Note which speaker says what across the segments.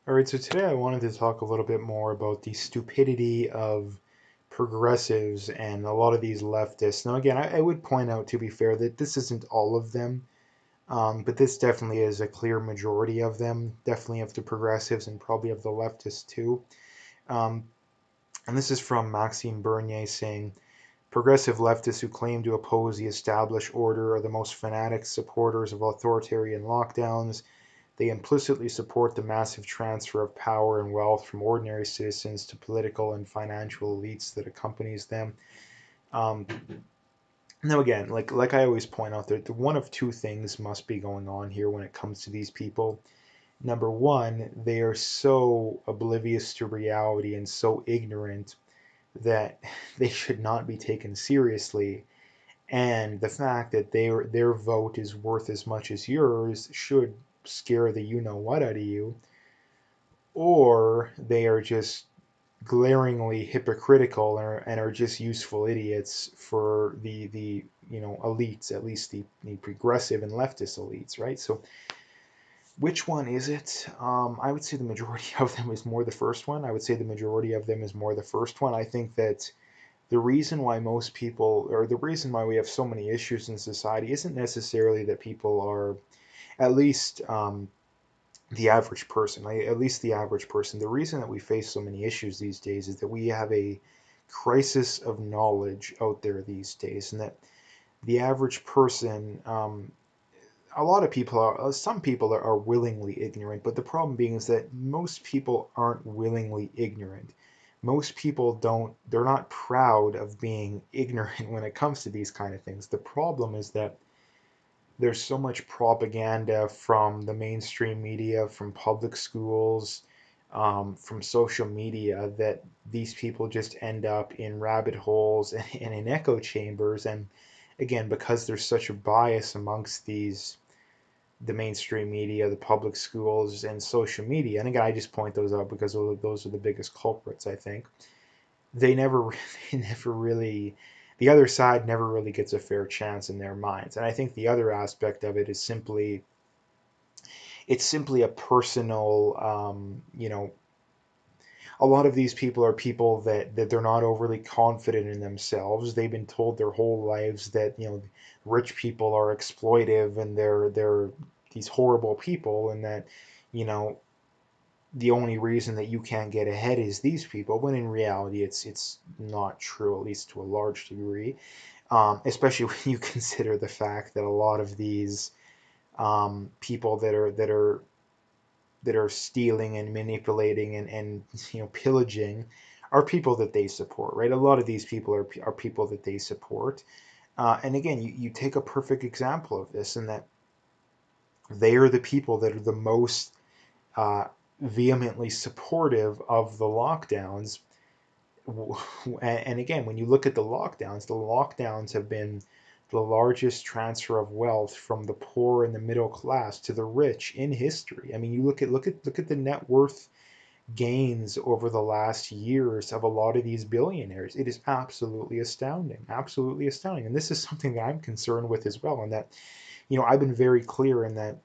Speaker 1: All right, so today I wanted to talk a little bit more about the stupidity of progressives and a lot of these leftists. Now, again, I would point out, to be fair, that this isn't all of them, but this definitely is a clear majority of them, definitely of the progressives and probably of the leftists too. Um, and this is from Maxime Bernier saying, progressive leftists who claim to oppose the established order are the most fanatic supporters of authoritarian lockdowns. They implicitly support the massive transfer of power and wealth from ordinary citizens to political and financial elites that accompanies them. Um, Now, again, like I always point out, that one of two things must be going on here when it comes to these people. Number one, they are so oblivious to reality and so ignorant that they should not be taken seriously. And the fact that their vote is worth as much as yours should scare the you know what out of you, or they are just glaringly hypocritical and are just useful idiots for the elites, at least the progressive and leftist elites, right? So which one is it? I would say the majority of them is more the first one. I would say the majority of them is more the first one. I think that the reason why most people, or the reason why we have so many issues in society, isn't necessarily that people are, at least the average person, at least the average person, the reason that we face so many issues these days is that we have a crisis of knowledge out there these days, and that the average person, a lot of people are, some people are willingly ignorant, but the problem being is that most people aren't willingly ignorant. Most people don't, they're not proud of being ignorant when it comes to these kind of things. The problem is that there's so much propaganda from the mainstream media, from public schools, from social media, that these people just end up in rabbit holes and in echo chambers. And again, because there's such a bias amongst the mainstream media, the public schools, and social media, and again, I just point those out because those are the biggest culprits, I think. They never, they never really, the other side never really gets a fair chance in their minds. And I think the other aspect of it is simply, it's simply a personal, a lot of these people are people that they're not overly confident in themselves. They've been told their whole lives that, rich people are exploitive and they're these horrible people, and that, you know, the only reason that you can't get ahead is these people, when in reality it's not true, at least to a large degree. Especially when you consider the fact that a lot of these people that are stealing and manipulating and pillaging are people that they support, right? A lot of these people are people that they support. And again, you take a perfect example of this, in that they are the people that are the most uh, vehemently supportive of the lockdowns. And again, when you look at the lockdowns have been the largest transfer of wealth from the poor and the middle class to the rich in history. I mean, you look at the net worth gains over the last years of a lot of these billionaires. It is absolutely astounding. And this is something that I'm concerned with as well. And that, I've been very clear in that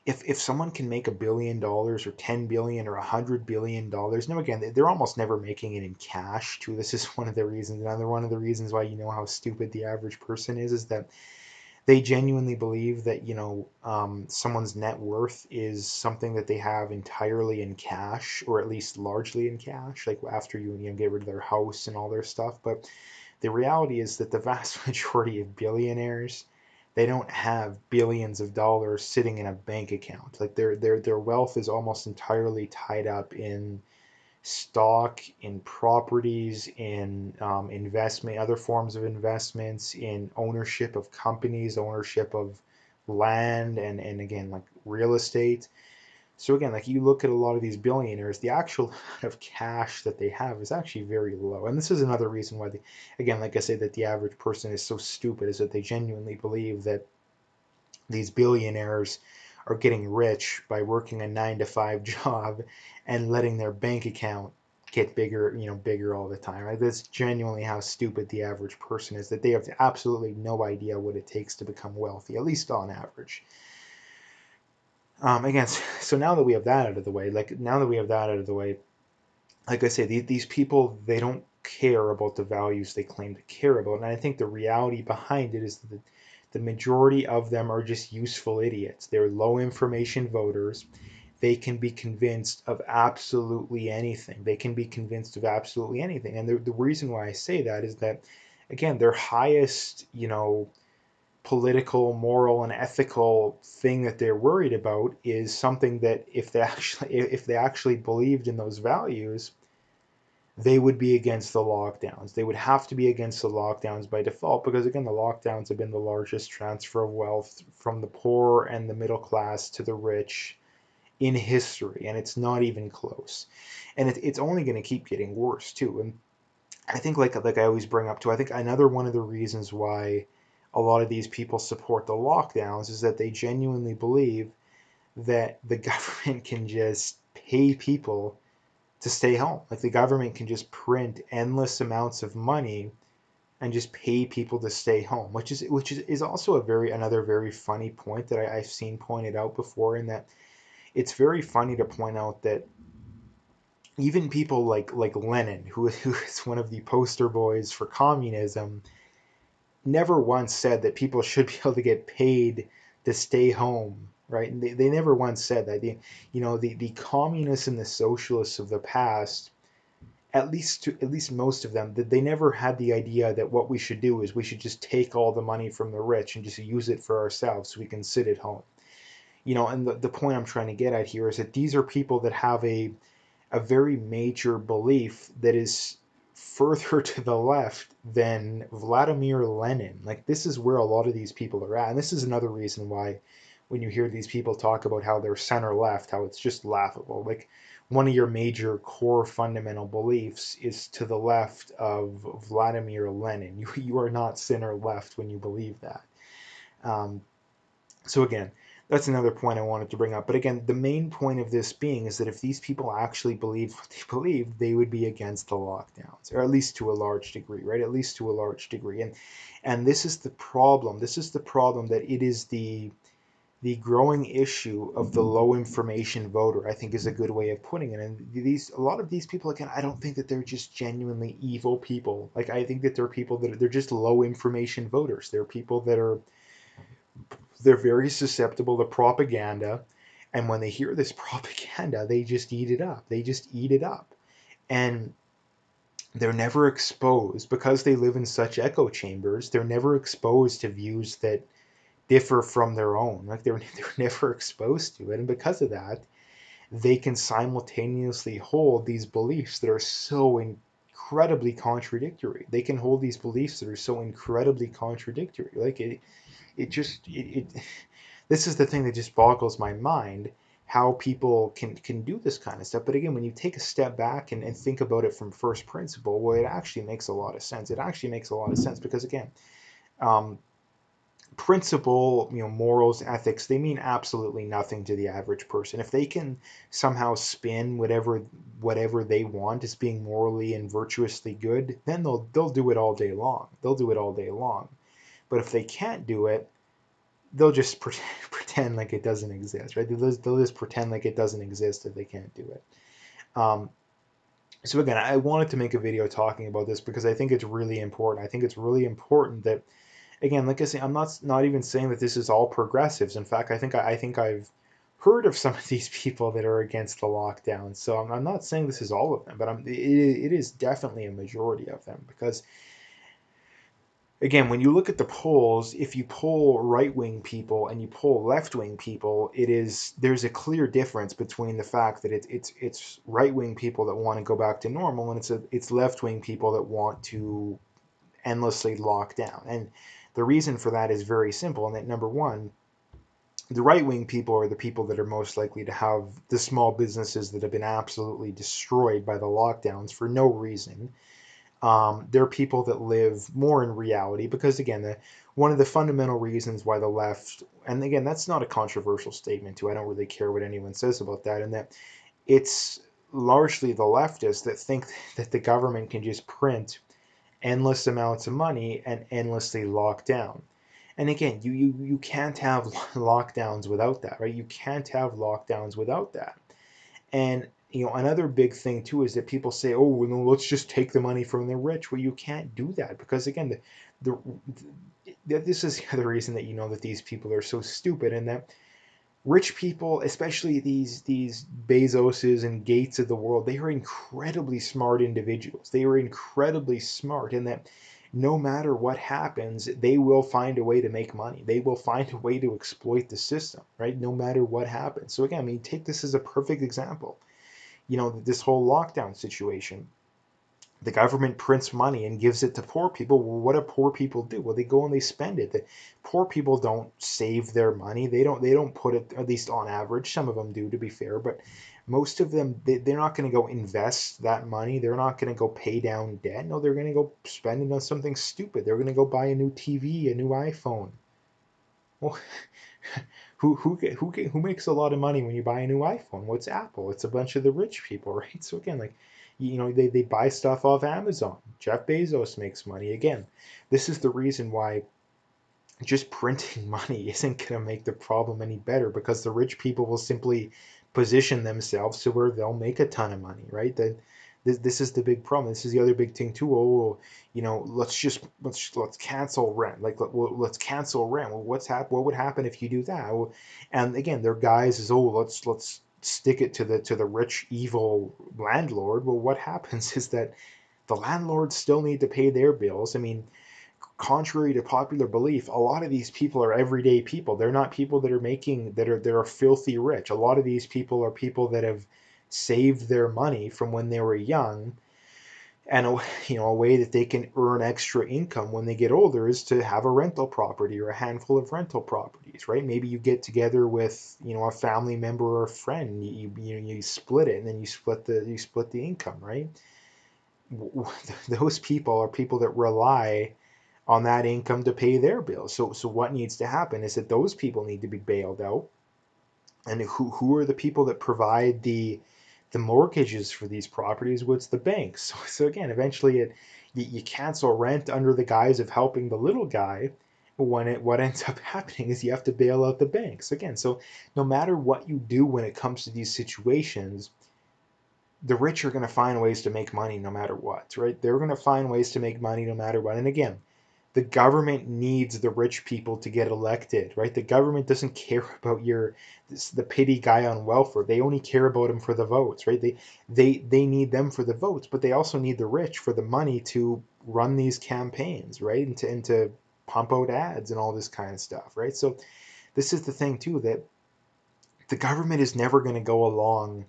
Speaker 1: if someone can make $1 billion or 10 billion or $100 billion, now again, they're almost never making it in cash too. This is one of the reasons. Another one of the reasons why you know how stupid the average person is that they genuinely believe that someone's net worth is something that they have entirely in cash, or at least largely in cash, like after you get rid of their house and all their stuff. But the reality is that the vast majority of billionaires, they don't have billions of dollars sitting in a bank account. Like their wealth is almost entirely tied up in stock, in properties, in investment, other forms of investments, in ownership of companies, ownership of land, and again, like real estate. So again, like you look at a lot of these billionaires, the actual amount of cash that they have is actually very low. And this is another reason why again, like I say, that the average person is so stupid, is that they genuinely believe that these billionaires are getting rich by working a 9 to 5 job and letting their bank account get bigger, bigger all the time. Right? That's genuinely how stupid the average person is, that they have absolutely no idea what it takes to become wealthy, at least on average. Again, so now that we have that out of the way, like I say, these people, they don't care about the values they claim to care about. And I think the reality behind it is that the majority of them are just useful idiots. They're low information voters. They can be convinced of absolutely anything. They can be convinced of absolutely anything. And the reason why I say that is that, again, their highest, political, moral, and ethical thing that they're worried about is something that if they actually believed in those values, they would be against the lockdowns. They would have to be against the lockdowns by default because, again, the lockdowns have been the largest transfer of wealth from the poor and the middle class to the rich in history, and it's not even close. And it's only going to keep getting worse too. And I think, like I always bring up too, I think another one of the reasons why a lot of these people support the lockdowns is that they genuinely believe that the government can just pay people to stay home. Like the government can just print endless amounts of money and just pay people to stay home, which is also another very funny point that I've seen pointed out before. In that it's very funny to point out that even people like Lenin, who is one of the poster boys for communism, never once said that people should be able to get paid to stay home, right? And they never once said that. The communists and the socialists of the past, at least most of them, that they never had the idea that what we should do is we should just take all the money from the rich and just use it for ourselves so we can sit at home. And the point I'm trying to get at here is that these are people that have a very major belief that is further to the left than Vladimir Lenin. Like, this is where a lot of these people are at. And this is another reason why when you hear these people talk about how they're center left, how it's just laughable. Like, one of your major core fundamental beliefs is to the left of Vladimir Lenin. You are not center left when you believe that. Um, so again, that's another point I wanted to bring up. But again, the main point of this being is that if these people actually believed what they believe, they would be against the lockdowns, or at least to a large degree, right? At least to a large degree. And this is the problem. This is the problem, that it is the growing issue of the low information voter, I think, is a good way of putting it. And a lot of these people, again, I don't think that they're just genuinely evil people. Like, I think that they're people they're just low information voters. They're people they're very susceptible to propaganda, and when they hear this propaganda, they just eat it up. They just eat it up. And they're never exposed, because they live in such echo chambers, they're never exposed to views that differ from their own. Like, they're never exposed to it. And because of that, they can simultaneously hold these beliefs that are so incredibly contradictory. They can hold these beliefs that are so incredibly contradictory. Like, it this is the thing that just boggles my mind, how people can do this kind of stuff. But again, when you take a step back and think about it from first principle, well, it actually makes a lot of sense. It actually makes a lot of sense because, again, um, principle, morals, ethics, they mean absolutely nothing to the average person. If they can somehow spin whatever they want as being morally and virtuously good, then they'll do it all day long. They'll do it all day long. But if they can't do it, they'll just pretend like it doesn't exist, right? They'll just pretend like it doesn't exist if they can't do it. Um, so again, I wanted to make a video talking about this because I think it's really important. I think it's really important that, again, like I say, I'm not even saying that this is all progressives. In fact, I think I've heard of some of these people that are against the lockdown. So I'm not saying this is all of them, but it is definitely a majority of them because, again, when you look at the polls, if you poll right-wing people and you poll left-wing people, there's a clear difference between the fact that it's right-wing people that want to go back to normal, and it's left-wing people that want to endlessly lock down. And the reason for that is very simple, and that, number one, the right-wing people are the people that are most likely to have the small businesses that have been absolutely destroyed by the lockdowns for no reason. They're people that live more in reality because, again, one of the fundamental reasons why the left, and again, that's not a controversial statement too, I don't really care what anyone says about that, and that it's largely the leftists that think that the government can just print endless amounts of money and endlessly lock down. And again, you can't have lockdowns without that, right? You can't have lockdowns without that. And another big thing too is that people say, "Oh, well, no, let's just take the money from the rich." Well, you can't do that because again, this is the other reason that that these people are so stupid, and that rich people, especially these Bezoses and Gates of the world, they are incredibly smart individuals. They are incredibly smart in that no matter what happens, they will find a way to make money. They will find a way to exploit the system, right? No matter what happens. So again, I mean, take this as a perfect example. This whole lockdown situation, the government prints money and gives it to poor people. Well, what do poor people do? Well, they go and they spend it. The poor people don't save their money. They don't put it, at least on average. Some of them do, to be fair, but most of them, they're not going to go invest that money. They're not going to go pay down debt. No, they're going to go spend it on something stupid. They're going to go buy a new TV, a new iPhone. Well, who makes a lot of money when you buy a new iPhone? What's Apple? It's a bunch of the rich people, right? So again, like they buy stuff off Amazon. Jeff Bezos makes money. Again, this is the reason why just printing money isn't going to make the problem any better, because the rich people will simply position themselves to where they'll make a ton of money, right? That this is the big problem. This is the other big thing too. Oh, let's cancel rent. Like let's cancel rent. Well, what would happen if you do that? Well, and again, their guys is, oh, let's stick it to the rich evil landlord. Well, what happens is that the landlords still need to pay their bills. I mean, contrary to popular belief, a lot of these people are everyday people. They're not people that are filthy rich. A lot of these people are people that have saved their money from when they were young, and a way that they can earn extra income when they get older is to have a rental property or a handful of rental properties, right? Maybe you get together with a family member or a friend. You split it, and then you split the income, right? Those people are people that rely on that income to pay their bills. So what needs to happen is that those people need to be bailed out. And who are the people that provide the mortgages for these properties? What's the banks? So again, eventually you cancel rent under the guise of helping the little guy. What ends up happening is you have to bail out the banks again. So no matter what you do when it comes to these situations, the rich are going to find ways to make money no matter what, right? They're going to find ways to make money no matter what. And again, the government needs the rich people to get elected, right? The government doesn't care about the pity guy on welfare. They only care about him for the votes, right? They need them for the votes, but they also need the rich for the money to run these campaigns, right? And to pump out ads and all this kind of stuff, right? So this is the thing too, that the government is never going to go along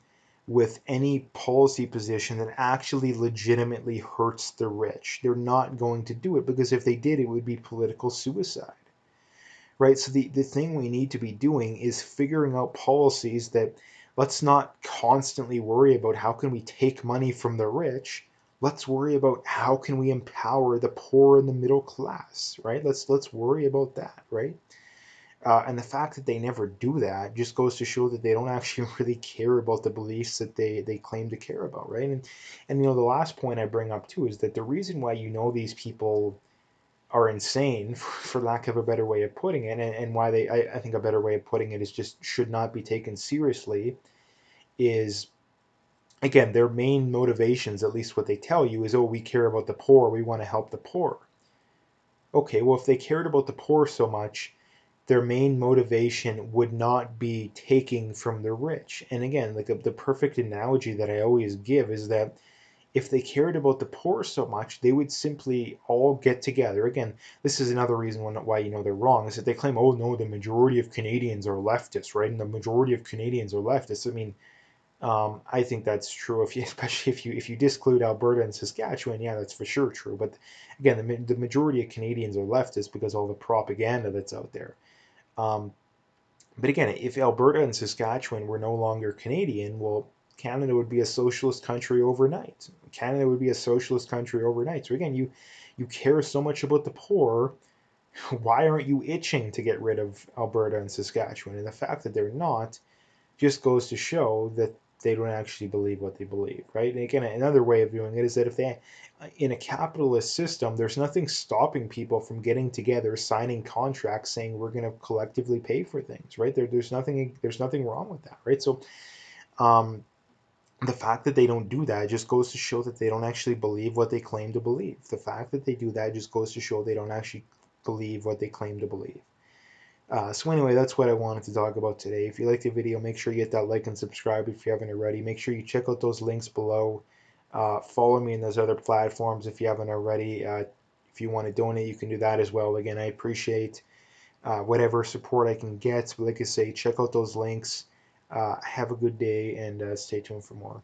Speaker 1: with any policy position that actually legitimately hurts the rich. They're not going to do it, because if they did, it would be political suicide, right? So the thing we need to be doing is figuring out policies that, let's not constantly worry about how can we take money from the rich. Let's worry about how can we empower the poor and the middle class, right? Let's worry about that, right? And the fact that they never do that just goes to show that they don't actually really care about the beliefs that they claim to care about, right? And the last point I bring up too is that the reason why these people are insane, for lack of a better way of putting it, and why I think a better way of putting it is just should not be taken seriously, is again, their main motivations, at least what they tell you, is, oh, we care about the poor, we want to help the poor. Okay, well, if they cared about the poor so much, their main motivation would not be taking from the rich. And again, like the perfect analogy that I always give is that if they cared about the poor so much, they would simply all get together. Again, this is another reason why they're wrong, is that they claim, oh no, the majority of Canadians are leftists, right? And the majority of Canadians are leftists. I mean, I think that's true, especially if you disclude Alberta and Saskatchewan. Yeah, that's for sure true. But again, the majority of Canadians are leftists because all the propaganda that's out there. Um, but again, if Alberta and Saskatchewan were no longer Canadian, well, Canada would be a socialist country overnight. Canada would be a socialist country overnight. So again, you care so much about the poor. Why aren't you itching to get rid of Alberta and Saskatchewan? And the fact that they're not just goes to show that they don't actually believe what they believe, right? And again, another way of doing it is that if they, in a capitalist system, there's nothing stopping people from getting together, signing contracts, saying we're going to collectively pay for things, right? There's nothing wrong with that, right? So, um, the fact that they don't do that just goes to show that they don't actually believe what they claim to believe. The fact that they do that just goes to show they don't actually believe what they claim to believe. So anyway, that's what I wanted to talk about today. If you liked the video, make sure you hit that like and subscribe if you haven't already. Make sure you check out those links below. Follow me in those other platforms if you haven't already. If you want to donate, you can do that as well. Again, I appreciate whatever support I can get. But like I say, check out those links. Have a good day and stay tuned for more.